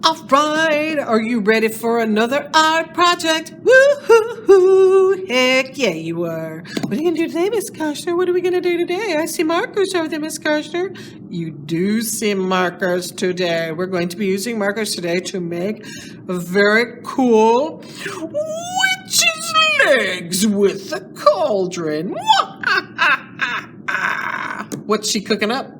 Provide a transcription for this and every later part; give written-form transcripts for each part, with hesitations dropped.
All right, are you ready for another art project? Woo-hoo-hoo! Heck yeah, you are. What are you going to do today, Miss Kushner? What are we going to do today? I see markers over there, Miss Kushner. You do see markers today. We're going to be using markers today to make a very cool witch's legs with a cauldron. What's she cooking up?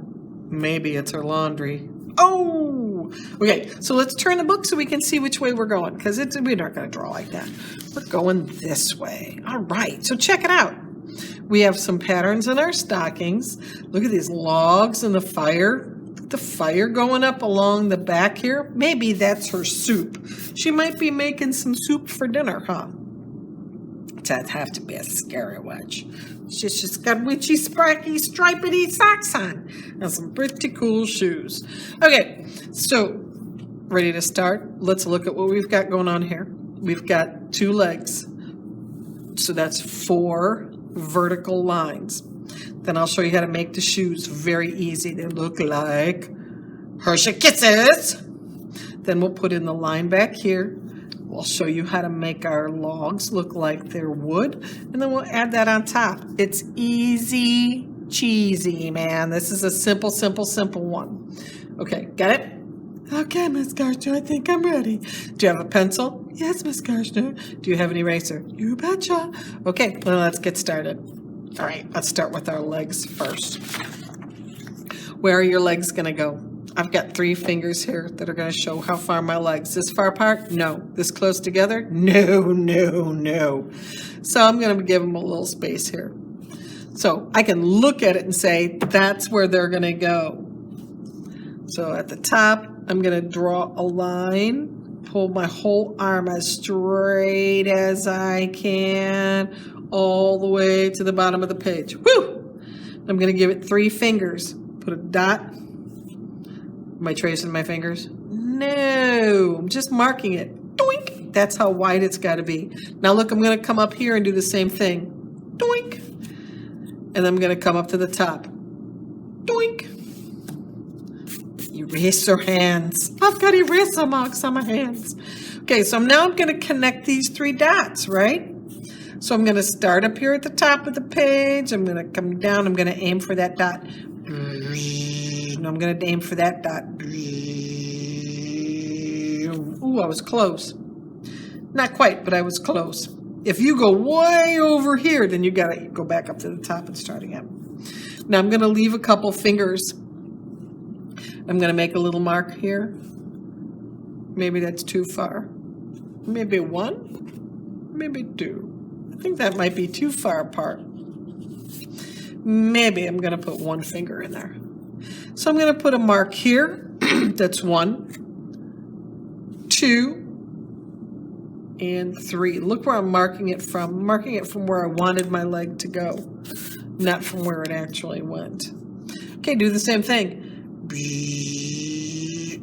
Maybe it's her laundry. Oh, okay. So let's turn the book so we can see which way we're going, because we're not going to draw like that. We're going this way. All right. So check it out. We have some patterns in our stockings. Look at these logs and the fire. The fire going up along the back here. Maybe that's her soup. She might be making some soup for dinner, huh? That'd have to be a scary witch. She's got witchy, sparky, stripedy socks on and some pretty cool shoes. Okay, so ready to start? Let's look at what we've got going on here. We've got 2 legs, so that's 4 vertical lines. Then I'll show you how to make the shoes. Very easy. They look like Hershey Kisses. Then we'll put in the line back here. We'll show you how to make our logs look like they're wood, and then we'll add that on top. It's easy cheesy, man. This is a simple one. Okay, got it? Okay, Miss Karshner, I think I'm ready. Do you have a pencil? Yes, Miss Karshner. Do you have an eraser? You betcha. Okay, well, let's get started. All right, let's start with our legs first. Where are your legs going to go? I've got 3 fingers here that are going to show how far my legs. This far apart? No. This close together? No. So I'm going to give them a little space here. So I can look at it and say that's where they're going to go. So at the top, I'm going to draw a line, pull my whole arm as straight as I can, all the way to the bottom of the page. Woo! I'm going to give it 3 fingers. Put a dot. Am I tracing my fingers? No, I'm just marking it. Doink! That's how wide it's got to be. Now look, I'm going to come up here and do the same thing. Doink! And I'm going to come up to the top. Doink! Eraser hands. I've got eraser marks on my hands. Okay, so now I'm going to connect these 3 dots, right? So I'm going to start up here at the top of the page. I'm going to come down. I'm going to aim for that dot. And I'm going to aim for that dot. Ooh, I was close. Not quite, but I was close. If you go way over here, then you got to go back up to the top and start again. Now I'm going to leave a couple fingers. I'm going to make a little mark here. Maybe that's too far. Maybe 1, maybe 2. I think that might be too far apart. Maybe I'm going to put 1 finger in there. So I'm going to put a mark here. That's 1, 2, and 3. Look where I'm marking it from. I'm marking it from where I wanted my leg to go, not from where it actually went. Okay, do the same thing.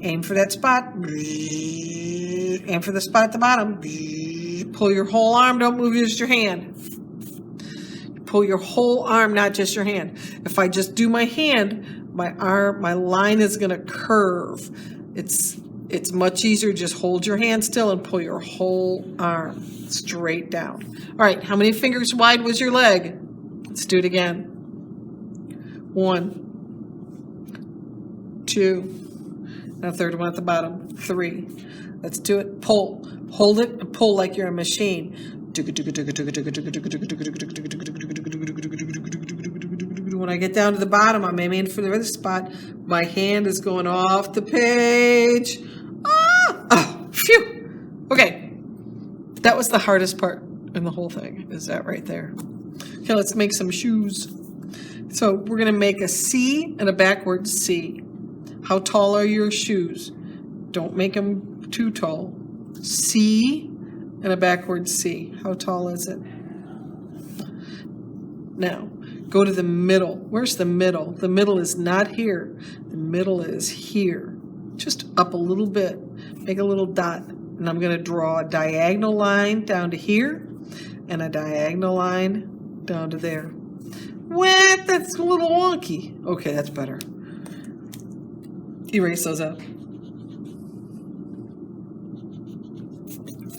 Aim for that spot. Aim for the spot at the bottom. Pull your whole arm. Don't move just your hand. Pull your whole arm, not just your hand. If I just do my hand, my line is going to curve. It's much easier. Just hold your hand still and pull your whole arm straight down. All right, how many fingers wide was your leg? Let's do it again. 1, 2, and a third one at the bottom. 3. Let's do it. Pull. Hold it and pull like you're a machine. When I get down to the bottom, I'm aiming for the other spot. My hand is going off the page. Oh, phew. Okay. That was the hardest part in the whole thing, is that right there. Okay, let's make some shoes. So we're going to make a C and a backwards C. How tall are your shoes? Don't make them too tall. C and a backwards C. How tall is it? Now, go to the middle. Where's the middle? The middle is not here. The middle is here. Just up a little bit. Make a little dot. And I'm going to draw a diagonal line down to here and a diagonal line down to there. What? That's a little wonky. Okay, that's better. Erase those out.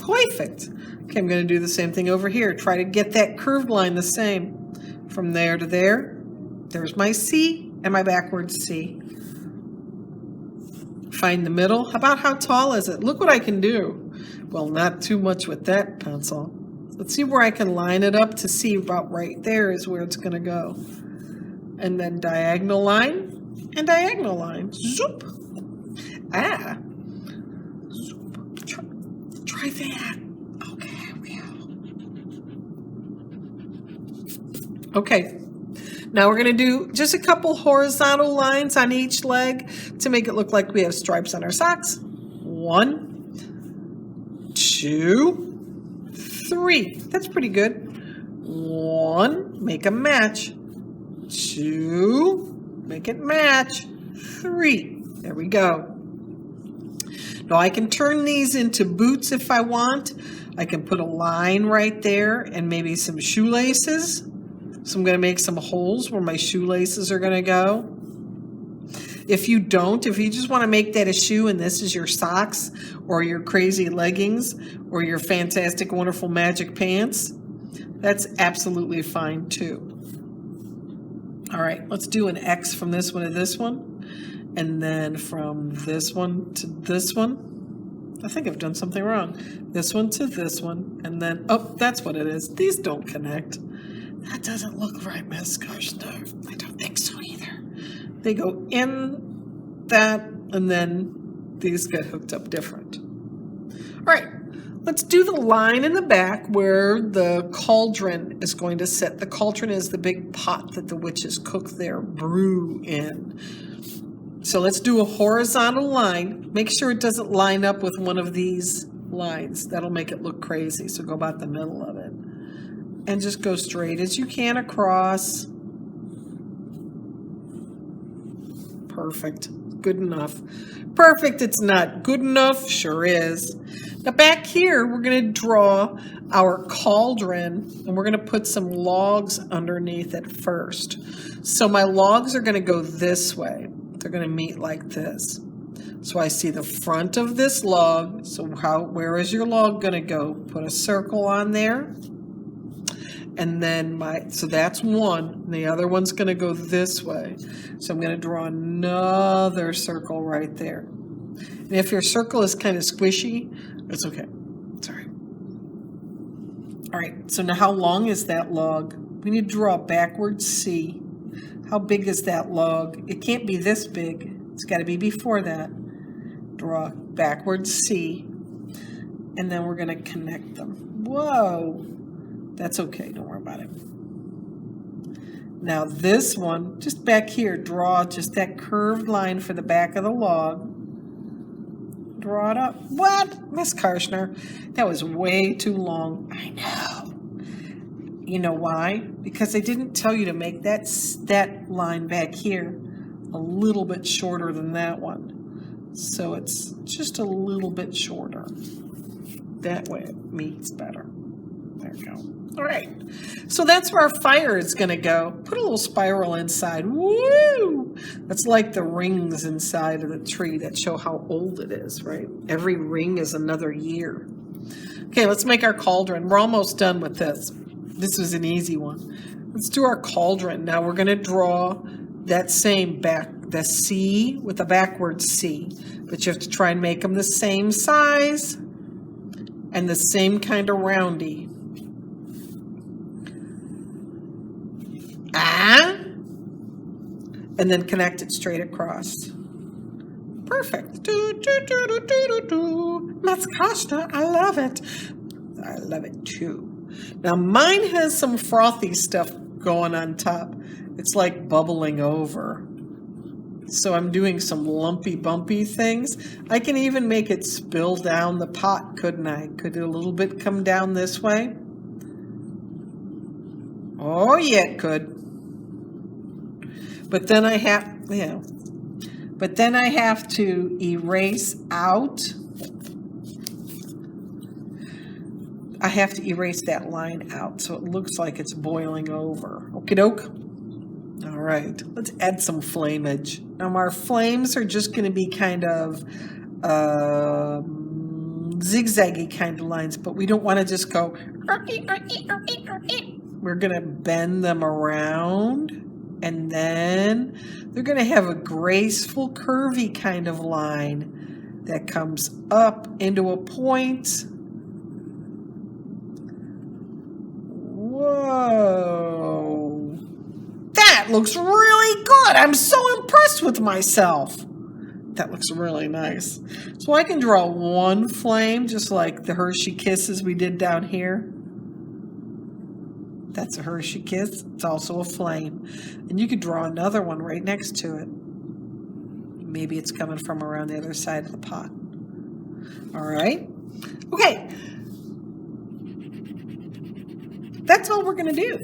Perfect. Okay, I'm going to do the same thing over here. Try to get that curved line the same. From there to there. There's my C and my backwards C. Find the middle. About how tall is it? Look what I can do. Well, not too much with that pencil. Let's see where I can line it up to see about right there is where it's going to go. And then diagonal line and diagonal line. Zoop. Ah. Zoop. Try that. Okay, Okay. Now we're going to do just a couple horizontal lines on each leg to make it look like we have stripes on our socks. 1, 2, 3. That's pretty good. 1, make a match. 2, make it match. 3. There we go. Now I can turn these into boots if I want. I can put a line right there and maybe some shoelaces. So I'm going to make some holes where my shoelaces are going to go. If you just want to make that a shoe and this is your socks or your crazy leggings or your fantastic, wonderful magic pants, that's absolutely fine too. All right, let's do an X from this one to this one. And then from this one to this one. I think I've done something wrong. This one to this one. And then, oh, that's what it is. These don't connect. That doesn't look right, Miss. Gosh, no, I don't think so either. They go in that, and then these get hooked up different. All right, let's do the line in the back where the cauldron is going to sit. The cauldron is the big pot that the witches cook their brew in. So let's do a horizontal line. Make sure it doesn't line up with one of these lines. That'll make it look crazy, so go about the middle of it. And just go straight as you can across. Perfect. Good enough. Perfect, it's not good enough. Sure is. Now back here, we're going to draw our cauldron, and we're going to put some logs underneath it first. So my logs are going to go this way. They're going to meet like this. So I see the front of this log. So where is your log going to go? Put a circle on there. And then so that's one, and the other one's going to go this way. So I'm going to draw another circle right there. And if your circle is kind of squishy, it's okay. It's all right. All right, so now how long is that log? We need to draw a backward C. How big is that log? It can't be this big. It's got to be before that. Draw backward C. And then we're going to connect them. Whoa. That's okay, don't worry about it. Now this one, just back here, draw just that curved line for the back of the log. Draw it up. What? Miss Karshner, that was way too long. I know. You know why? Because I didn't tell you to make that line back here a little bit shorter than that one. So it's just a little bit shorter. That way it meets better. There we go. All right, so that's where our fire is going to go. Put a little spiral inside. Woo! That's like the rings inside of the tree that show how old it is, right? Every ring is another year. Okay, let's make our cauldron. We're almost done with this. This was an easy one. Let's do our cauldron. Now we're going to draw that same the C with a backward C. But you have to try and make them the same size and the same kind of roundy. And then connect it straight across. Perfect. That's Costa. I love it. I love it too. Now mine has some frothy stuff going on top. It's like bubbling over. So I'm doing some lumpy bumpy things. I can even make it spill down the pot, couldn't I? Could a little bit come down this way? Oh yeah, it could. But then I have, to erase out. I have to erase that line out so it looks like it's boiling over. Okie doke. All right, let's add some flameage. Now our flames are just going to be kind of zigzaggy kind of lines, but we don't want to just go. We're going to bend them around, and then they're going to have a graceful, curvy kind of line that comes up into a point. Whoa. That looks really good. I'm so impressed with myself. That looks really nice. So I can draw one flame, just like the Hershey Kisses we did down here. That's a Hershey Kiss. It's also a flame. And you could draw another one right next to it. Maybe it's coming from around the other side of the pot. All right. Okay. That's all we're going to do.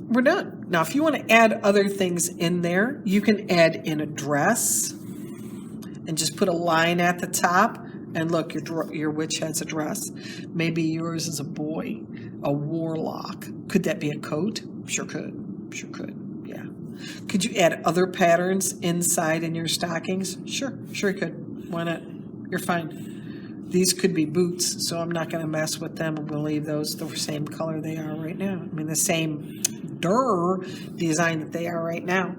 We're done. Now, if you want to add other things in there, you can add in a dress and just put a line at the top. And look, your witch has a dress. Maybe yours is a boy, a warlock. Could that be a coat? Sure could. Sure could. Yeah. Could you add other patterns inside in your stockings? Sure. Sure you could. Why not? You're fine. These could be boots, so I'm not going to mess with them. I'm going to leave those the same color they are right now. I mean, the same design that they are right now.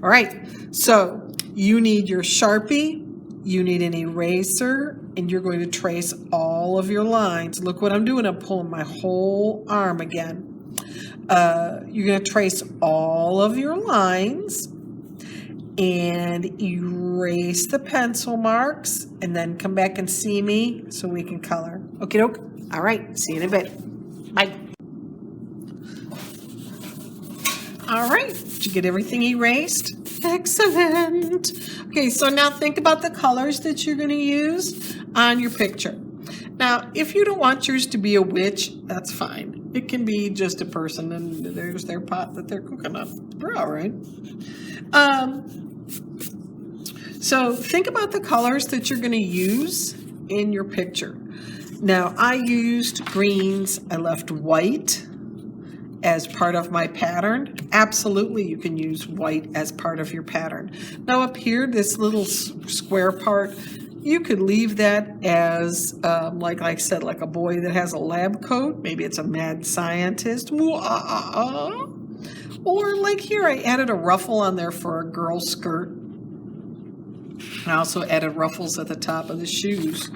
All right, so you need your Sharpie, you need an eraser, and you're going to trace all of your lines. Look what I'm doing. I'm pulling my whole arm again. You're going to trace all of your lines and erase the pencil marks, and then come back and see me so we can color. Okie doke. All right, see you in a bit. Bye. All right, did you get everything erased? Excellent. Okay, so now think about the colors that you're going to use on your picture. Now, if you don't want yours to be a witch, that's fine. It can be just a person, and there's their pot that they're cooking up. We're all right. So think about the colors that you're going to use in your picture. Now, I used greens. I left white as part of my pattern. Absolutely, you can use white as part of your pattern. Now up here, this little square part, you could leave that as, like I said, like a boy that has a lab coat. Maybe it's a mad scientist. Or like here, I added a ruffle on there for a girl skirt. I also added ruffles at the top of the shoes.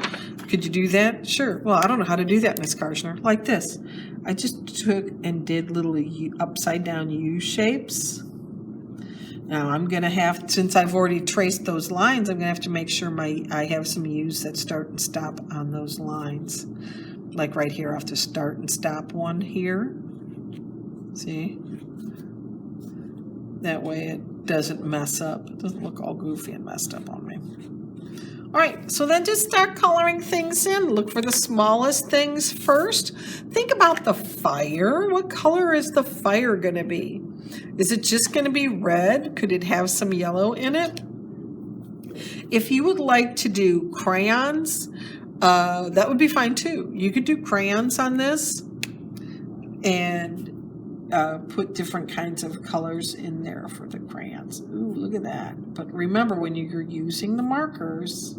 Could you do that? Sure. Well, I don't know how to do that, Miss Karshner. Like this. I just took and did little upside down U shapes. Now I'm going to have, since I've already traced those lines, I'm going to have to make sure I have some U's that start and stop on those lines. Like right here, I have to start and stop one here. See? That way it doesn't mess up. It doesn't look all goofy and messed up on me. All right, so then just start coloring things in. Look for the smallest things first. Think about the fire. What color is the fire going to be? Is it just going to be red? Could it have some yellow in it? If you would like to do crayons, that would be fine too. You could do crayons on this and put different kinds of colors in there for the crayons. Ooh, look at that. But remember, when you're using the markers,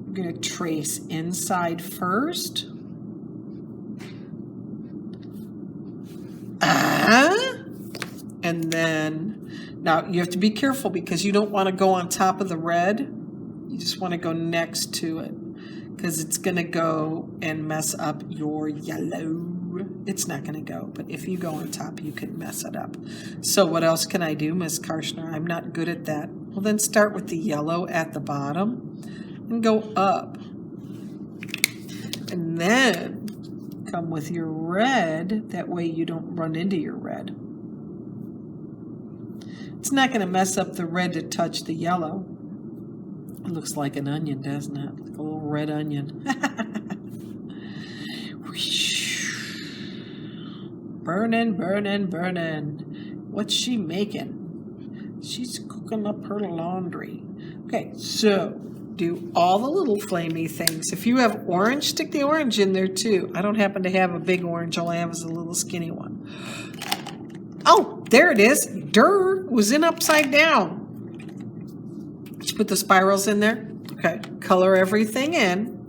you're going to trace inside first. And then, now you have to be careful because you don't want to go on top of the red. You just want to go next to it because it's going to go and mess up your yellow. It's not going to go, but if you go on top, you can mess it up. So what else can I do, Miss Karshner? I'm not good at that. Well, then start with the yellow at the bottom and go up. And then come with your red. That way you don't run into your red. It's not going to mess up the red to touch the yellow. It looks like an onion, doesn't it? Like a little red onion. Burning, burning, burning. What's she making? She's cooking up her laundry. Okay, so do all the little flamey things. If you have orange, stick the orange in there too. I don't happen to have a big orange. All I have is a little skinny one. Oh, there it is. Durr was in upside down. Did you put the spirals in there? Okay, color everything in.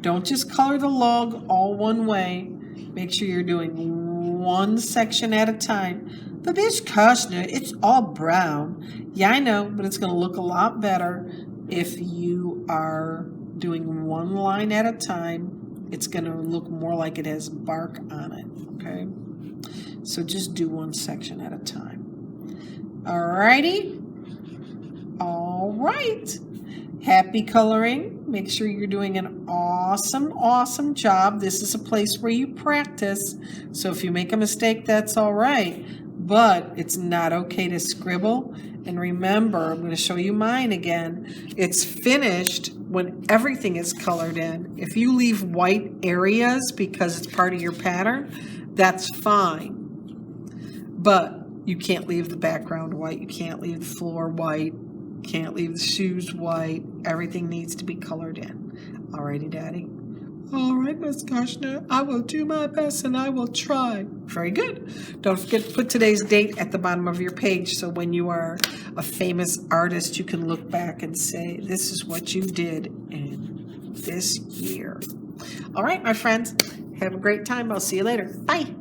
Don't just color the log all one way. Make sure you're doing one section at a time. But Miss Costner, it's all brown. Yeah, I know, but it's going to look a lot better if you are doing one line at a time. It's going to look more like it has bark on it, okay? So just do one section at a time. Alrighty? All right. Happy coloring. Make sure you're doing an awesome, awesome job. This is a place where you practice. So if you make a mistake, that's all right. But it's not okay to scribble. And remember, I'm going to show you mine again. It's finished when everything is colored in. If you leave white areas because it's part of your pattern, that's fine. But you can't leave the background white. You can't leave the floor white. Can't leave the shoes white. Everything needs to be colored in. Alrighty, Daddy? All right, Miss Koshner. I will do my best and I will try. Very good. Don't forget to put today's date at the bottom of your page so when you are a famous artist, you can look back and say, this is what you did in this year. All right, my friends. Have a great time. I'll see you later. Bye.